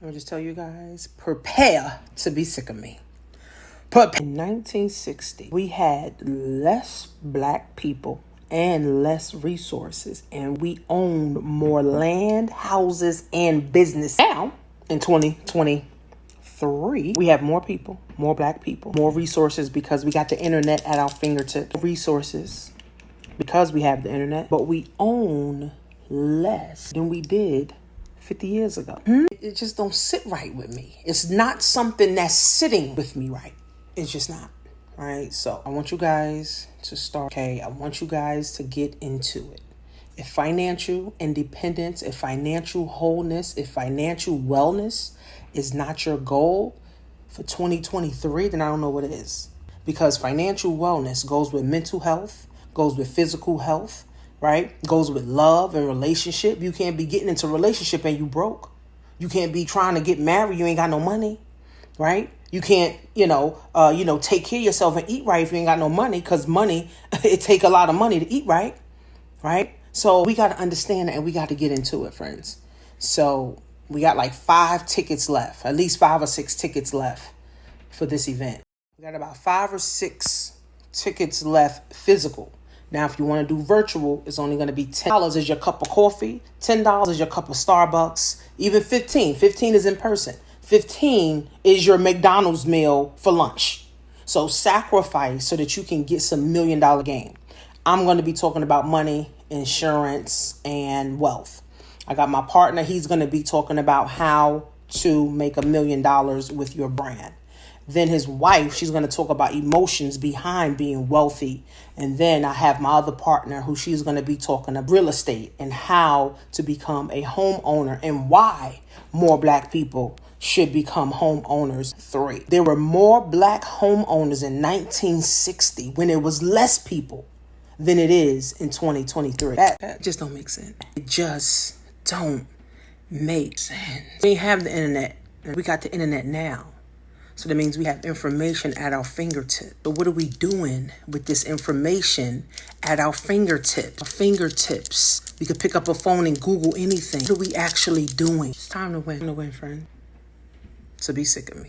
Let me just tell you guys, prepare to be sick of me. But in 1960, we had less black people and less resources, and we owned more land, houses, and business. Now, in 2023, we have more people, more black people, more resources because we got the internet at our fingertips. Resources because we have the internet, but we own less than we did 50 years ago. It just don't sit right with me. It's not something that's sitting with me right. It's just not. Right? So I want you guys to start. Okay, I want you guys to get into it. If financial independence, if financial wholeness, if financial wellness is not your goal for 2023, then I don't know what it is. Because financial wellness goes with mental health, goes with physical health, right? Goes with love and relationship. You can't be getting into a relationship and you broke. You can't be trying to get married. You ain't got no money, right? You can't, take care of yourself and eat right if you ain't got no money, because money, it take a lot of money to eat right, right? So we got to understand that, and we got to get into it, friends. So we got like 5 tickets left, at least 5 or 6 tickets left for this event. We got about 5 or 6 tickets left physical. Now, if you want to do virtual, it's only going to be $10 is your cup of coffee, $10 is your cup of Starbucks, even 15. 15 is in person. 15 is your McDonald's meal for lunch. So sacrifice so that you can get some $1 million game. I'm going to be talking about money, insurance, and wealth. I got my partner. He's going to be talking about how to make $1 million with your brand. Then his wife, she's going to talk about emotions behind being wealthy. And then I have my other partner who she's going to be talking about real estate and how to become a homeowner and why more black people should become homeowners. 3. There were more black homeowners in 1960 when it was less people than it is in 2023. That just don't make sense. It just don't make sense. We have the internet. We got the internet now. So that means we have information at our fingertips. But what are we doing with this information at our fingertips? We could pick up a phone and Google anything. What are we actually doing? It's time to win, friend. So be sick of me.